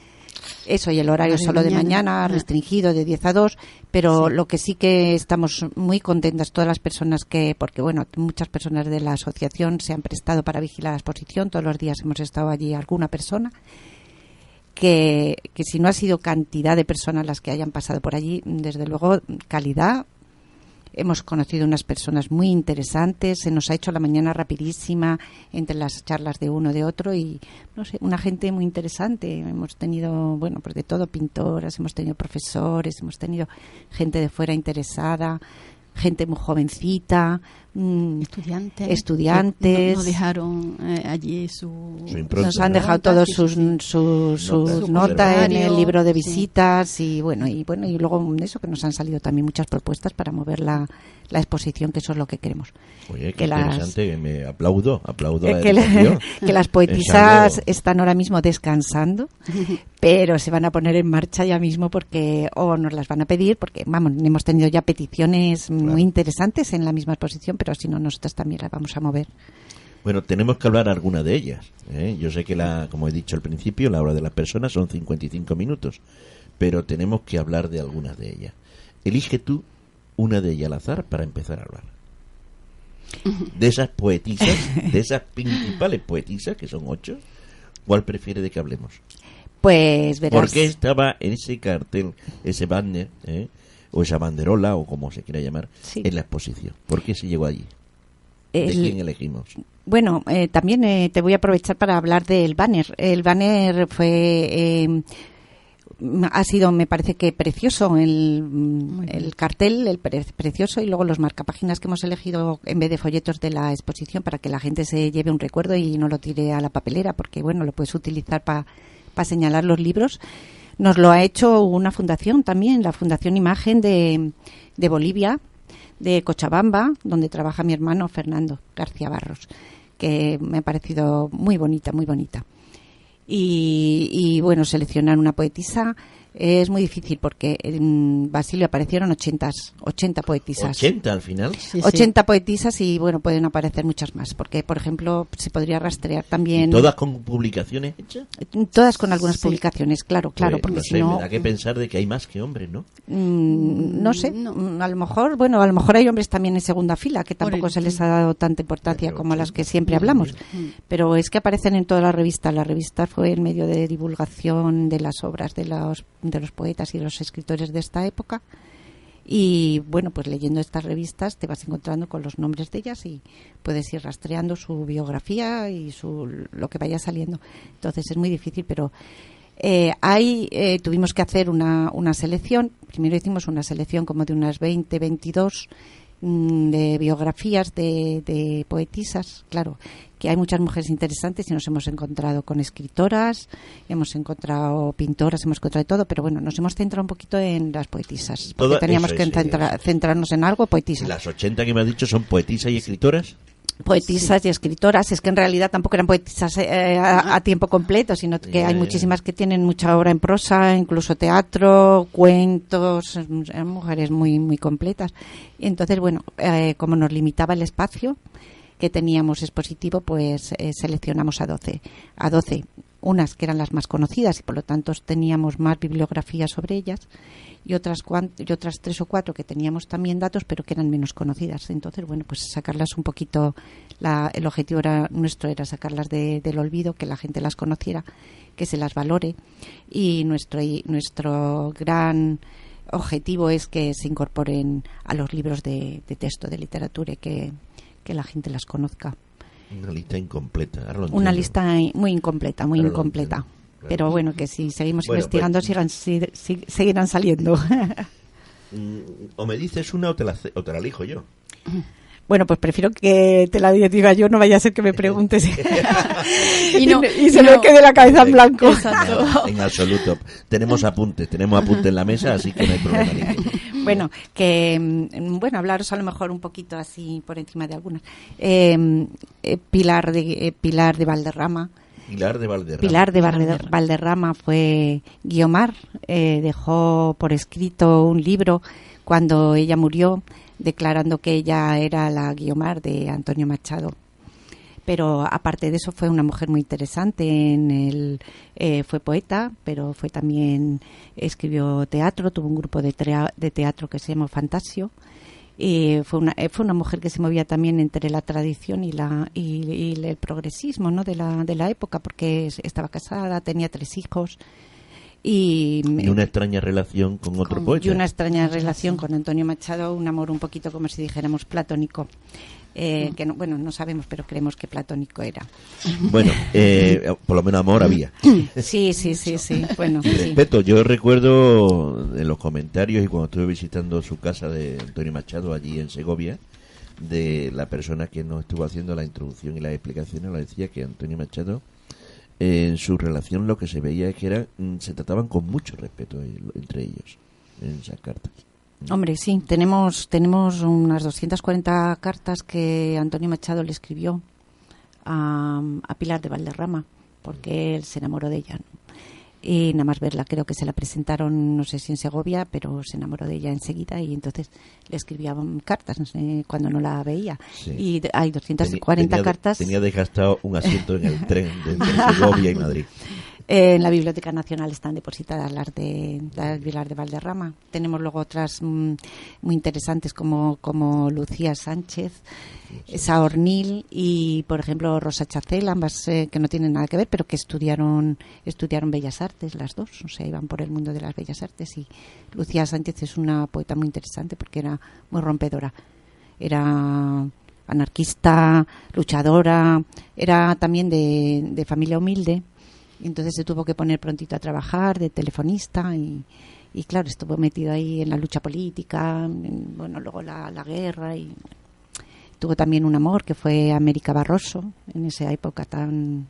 Eso, y el horario solo de mañana, restringido de 10 a 2, pero sí. Lo que sí que estamos muy contentas todas las personas porque bueno, muchas personas de la asociación se han prestado para vigilar la exposición, todos los días hemos estado allí alguna persona, que si no ha sido cantidad de personas las que hayan pasado por allí, desde luego calidad. Hemos conocido unas personas muy interesantes, se nos ha hecho la mañana rapidísima entre las charlas de uno de otro y, no sé, una gente muy interesante. Hemos tenido, bueno, pues de todo, pintoras, hemos tenido profesores, hemos tenido gente de fuera interesada, gente muy jovencita, estudiantes. Nos dejaron allí nos han dejado todos sus notas en el libro de visitas y bueno y luego eso, que nos han salido también muchas propuestas para mover la exposición, que eso es lo que queremos. Oye, qué interesante, me aplaudo que las poetisas están ahora mismo descansando, pero se van a poner en marcha ya mismo porque nos las van a pedir, porque vamos, hemos tenido ya peticiones muy interesantes en la misma exposición, pero si no, nosotros también las vamos a mover. Bueno, tenemos que hablar alguna de ellas. Yo sé que, como he dicho al principio, la hora de las personas son 55 minutos, pero tenemos que hablar de algunas de ellas. Elige tú una de ellas al azar para empezar a hablar. De esas poetisas, de esas principales poetisas, que son 8, ¿cuál prefiere de que hablemos? Pues verás. ¿Por qué estaba en ese cartel, ese banner, o esa banderola, o como se quiera llamar, en la exposición? ¿Por qué se llegó allí? ¿De quién elegimos? Bueno, también te voy a aprovechar para hablar del banner. El banner ha sido, me parece que precioso, el cartel, precioso, y luego los marcapáginas que hemos elegido en vez de folletos de la exposición para que la gente se lleve un recuerdo y no lo tire a la papelera, porque bueno, lo puedes utilizar para señalar los libros. Nos lo ha hecho una fundación también, la Fundación Imagen de Bolivia, de Cochabamba, donde trabaja mi hermano Fernando García Barros, que me ha parecido muy bonita, muy bonita. Y bueno, seleccionar una poetisa es muy difícil porque en Basilio aparecieron 80 poetisas. ¿80 al final? Sí, 80 poetisas y bueno, pueden aparecer muchas más, porque por ejemplo se podría rastrear también. ¿Y todas con publicaciones hechas? Todas con algunas publicaciones, claro, Pues, porque no si sé, no... me da que pensar de que hay más que hombres, ¿no? No sé, a lo mejor hay hombres también en segunda fila que tampoco se les ha dado tanta importancia como a las que siempre hablamos, pero es que aparecen en todas las revistas. La revista fue el medio de divulgación de las obras de los poetas y de los escritores de esta época, y bueno, pues leyendo estas revistas te vas encontrando con los nombres de ellas y puedes ir rastreando su biografía y lo que vaya saliendo. Entonces es muy difícil, pero tuvimos que hacer una selección. Primero hicimos una selección como de unas 20, 22 de biografías de poetisas. Claro, que hay muchas mujeres interesantes y nos hemos encontrado con escritoras, hemos encontrado pintoras, hemos encontrado de todo, pero bueno, nos hemos centrado un poquito en las poetisas, porque teníamos que centrarnos en algo, poetisas. ¿Las 80 que me has dicho son poetisas y escritoras? Poetisas y escritoras. Es que en realidad tampoco eran poetisas a tiempo completo, sino que hay muchísimas que tienen mucha obra en prosa, incluso teatro, cuentos, eran mujeres muy, muy completas. Y entonces, bueno, como nos limitaba el espacio que teníamos expositivo, pues seleccionamos a 12, unas que eran las más conocidas y por lo tanto teníamos más bibliografía sobre ellas, y otras 3 o 4 que teníamos también datos pero que eran menos conocidas. Entonces, bueno, pues sacarlas un poquito, el objetivo nuestro era sacarlas del olvido, que la gente las conociera, que se las valore, y nuestro gran objetivo es que se incorporen a los libros de texto, de literatura, y que la gente las conozca. Una lista incompleta. Una lista muy incompleta, muy incompleta. Claro. Pero bueno, que si seguimos investigando, pues, seguirán saliendo. O me dices una o te la elijo yo. Bueno, pues prefiero que te la diga yo, no vaya a ser que me preguntes y se me quede la cabeza en blanco. No, en absoluto. Tenemos apuntes en la mesa, así que no hay problema ninguno. Bueno, hablaros a lo mejor un poquito así por encima de algunas. Pilar de Valderrama. Pilar de Valderrama fue Guiomar, dejó por escrito un libro cuando ella murió, declarando que ella era la Guiomar de Antonio Machado. Pero aparte de eso fue una mujer muy interesante. Fue poeta, pero escribió teatro, tuvo un grupo de teatro que se llamó Fantasio. Fue una mujer que se movía también entre la tradición y el progresismo, ¿no?, de la época, porque estaba casada, tenía 3 hijos. Y una extraña relación con otro poeta. Y una extraña relación con Antonio Machado, un amor un poquito como si dijéramos platónico. Que no sabemos, pero creemos que platónico era. Bueno, por lo menos amor había. Sí. Bueno, y respeto, yo recuerdo en los comentarios y cuando estuve visitando su casa de Antonio Machado allí en Segovia, de la persona que nos estuvo haciendo la introducción y las explicaciones, lo decía que Antonio Machado, en su relación lo que se veía es que se trataban con mucho respeto entre ellos en esas cartas. Hombre, sí, tenemos unas 240 cartas que Antonio Machado le escribió a Pilar de Valderrama, porque él se enamoró de ella, ¿no? Y nada más verla, creo que se la presentaron, no sé si en Segovia, pero se enamoró de ella enseguida y entonces le escribían cartas, no sé, cuando no la veía. Sí. Y hay 240 cartas. Tenía desgastado un asiento en el tren entre Segovia y Madrid. En la Biblioteca Nacional están depositadas las de Pilar de Valderrama. Tenemos luego otras muy interesantes como Lucía Sánchez, Saornil y, por ejemplo, Rosa Chacel, ambas que no tienen nada que ver, pero que estudiaron Bellas Artes, las dos, o sea, iban por el mundo de las Bellas Artes. Y Lucía Sánchez es una poeta muy interesante porque era muy rompedora. Era anarquista, luchadora, era también de familia humilde, y entonces se tuvo que poner prontito a trabajar de telefonista y claro, estuvo metido ahí en la lucha política, bueno, luego la guerra, y tuvo también un amor que fue América Barroso, en esa época tan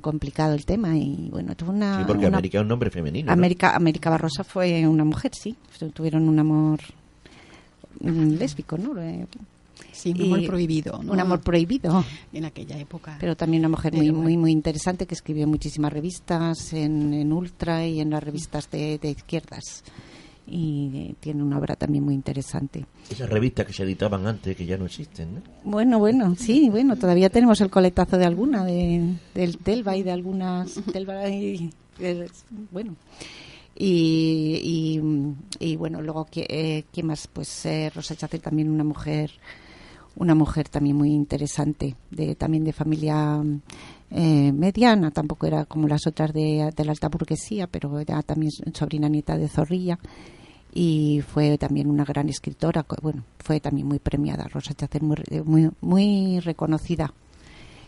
complicado el tema, y bueno, tuvo una... Sí, porque América es un nombre femenino, ¿no? América Barrosa fue una mujer, sí, tuvieron un amor lésbico, ¿no? Sí, un amor prohibido, ¿no? Un amor prohibido. En aquella época. Pero también una mujer muy interesante, que escribió muchísimas revistas en Ultra y en las revistas de izquierdas. Y tiene una obra también muy interesante. Esas revistas que se editaban antes, que ya no existen, ¿no? Bueno, sí, todavía tenemos el coletazo de alguna, del Telva y de algunas... Telva y, bueno... Y bueno, luego ¿quién más? Pues Rosa Chacer, también una mujer también muy interesante, también de familia mediana, tampoco era como las otras de la alta burguesía, pero era también sobrina nieta de Zorrilla, y fue también una gran escritora. Bueno, fue también muy premiada, Rosa Chacer, muy reconocida.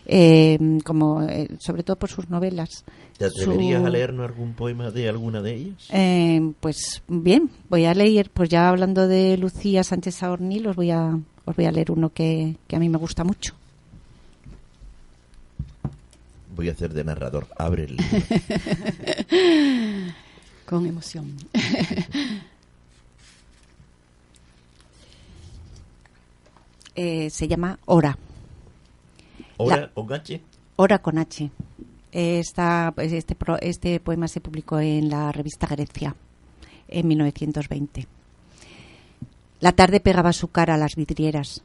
Sobre todo por sus novelas. ¿Te atreverías a leernos algún poema de alguna de ellas? Pues bien, voy a leer, pues ya hablando de Lucía Sánchez Saornil, os voy a leer uno que a mí me gusta mucho. Voy a hacer de narrador. Abre el libro. Con emoción. Se llama Hora. ¿Hora con H? Hora con H. Este poema se publicó en la revista Grecia en 1920. La tarde pegaba su cara a las vidrieras.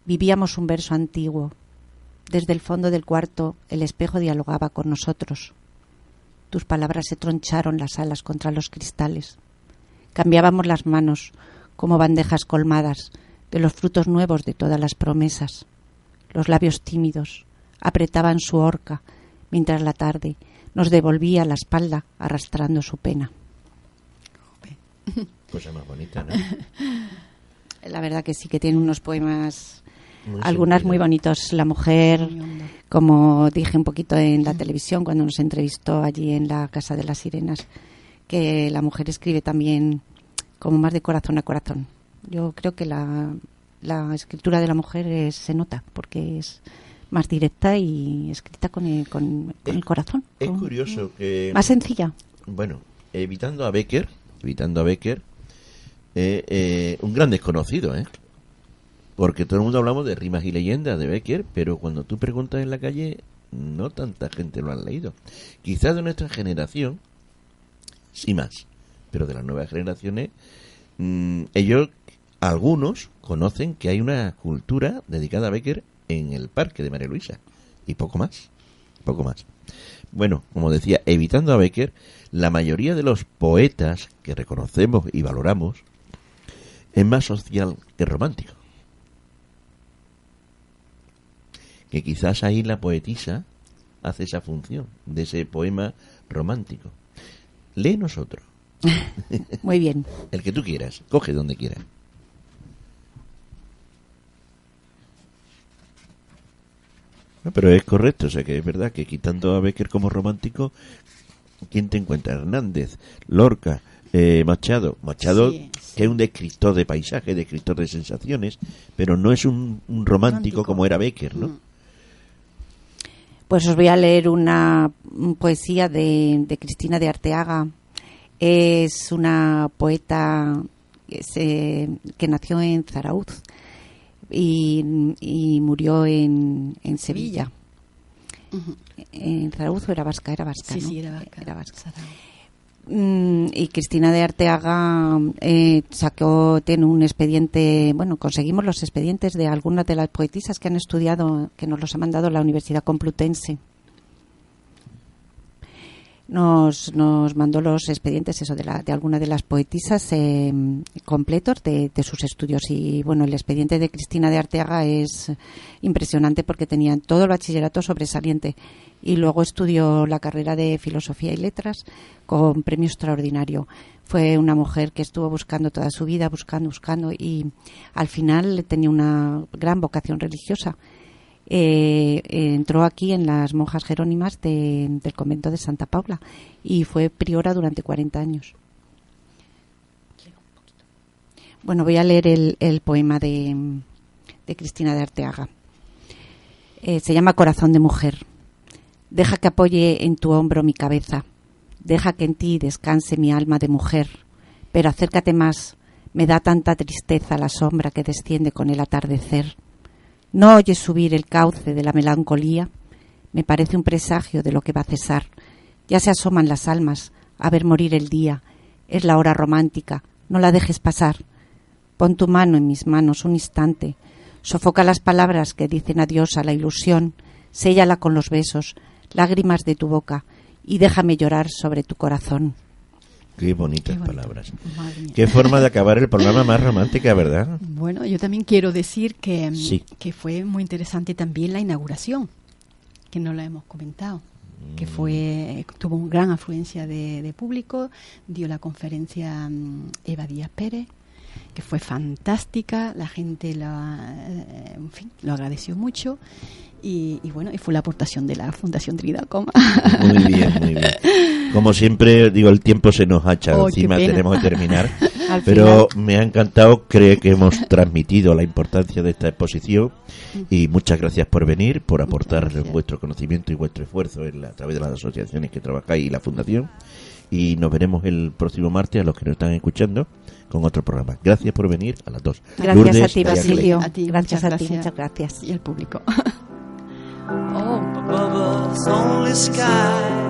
Vivíamos un verso antiguo. Desde el fondo del cuarto el espejo dialogaba con nosotros. Tus palabras se troncharon las alas contra los cristales. Cambiábamos las manos como bandejas colmadas de los frutos nuevos de todas las promesas. Los labios tímidos apretaban su horca mientras la tarde nos devolvía la espalda arrastrando su pena. Cosa más bonita, ¿no? La verdad que sí, que tiene unos poemas, Muy algunas sentido. muy bonitos. La mujer, como dije un poquito en la televisión cuando nos entrevistó allí en la Casa de las Sirenas, que la mujer escribe también como más de corazón a corazón. Yo creo que la escritura de la mujer se nota, porque es más directa y escrita con el corazón. Es curioso que... Más sencilla. Bueno, evitando a Becker, un gran desconocido, ¿eh? Porque todo el mundo hablamos de rimas y leyendas de Becker, pero cuando tú preguntas en la calle, no tanta gente lo han leído. Quizás de nuestra generación, sí más, pero de las nuevas generaciones, ellos, algunos, conocen que hay una cultura dedicada a Becker en el Parque de María Luisa, y poco más. Bueno, como decía, evitando a Becker, la mayoría de los poetas que reconocemos y valoramos es más social que romántico. Que quizás ahí la poetisa hace esa función de ese poema romántico. Léenos otro. Muy bien. El que tú quieras, coge donde quieras. No, pero es correcto, o sea que es verdad que quitando a Becker como romántico, ¿quién te encuentra? Hernández, Lorca, Machado, Sí. que es un descriptor de paisaje, descriptor de sensaciones, pero no es un romántico como era Becker, ¿no? Pues os voy a leer una poesía de Cristina de Arteaga. Es una poeta que nació en Zarauz y murió en Sevilla. ¿En Zarauz o era vasca? Era vasca, Sí, ¿no? sí, era vasca. Era vasca. Zarauz. Y Cristina de Arteaga tiene un expediente, bueno, conseguimos los expedientes de algunas de las poetisas que han estudiado, que nos los ha mandado la Universidad Complutense. nos mandó los expedientes de alguna de las poetisas completos de sus estudios. Y bueno, el expediente de Cristina de Arteaga es impresionante porque tenía todo el bachillerato sobresaliente y luego estudió la carrera de Filosofía y Letras con premio extraordinario. Fue una mujer que estuvo buscando toda su vida, buscando y al final tenía una gran vocación religiosa. Entró aquí en las monjas jerónimas del convento de Santa Paula y fue priora durante 40 años. Bueno, voy a leer el poema de Cristina de Arteaga. Se llama Corazón de mujer. Deja que apoye en tu hombro mi cabeza, deja que en ti descanse mi alma de mujer, pero acércate más, me da tanta tristeza la sombra que desciende con el atardecer. ¿No oyes subir el cauce de la melancolía? Me parece un presagio de lo que va a cesar. Ya se asoman las almas a ver morir el día. Es la hora romántica, no la dejes pasar. Pon tu mano en mis manos un instante. Sofoca las palabras que dicen adiós a la ilusión. Séllala con los besos, lágrimas de tu boca, y déjame llorar sobre tu corazón. Qué bonitas palabras. Qué forma de acabar el programa más romántica, ¿verdad? Bueno, yo también quiero decir que fue muy interesante también la inauguración, que no la hemos comentado, que tuvo una gran afluencia de público, dio la conferencia Eva Díaz Pérez, que fue fantástica, la gente lo agradeció mucho. Y bueno, y fue la aportación de la Fundación Trinidad Comas. Muy bien, muy bien. Como siempre, digo, el tiempo se nos ha echado encima, tenemos que terminar. Pero me ha encantado, creo que hemos transmitido la importancia de esta exposición y muchas gracias por venir, por aportar vuestro conocimiento y vuestro esfuerzo a través de las asociaciones que trabajáis y la Fundación. Y nos veremos el próximo martes a los que nos están escuchando con otro programa. Gracias por venir a las 2. Gracias Lourdes, a ti, Basilio. Gracias a ti, muchas gracias. Y al público. Above us only sky.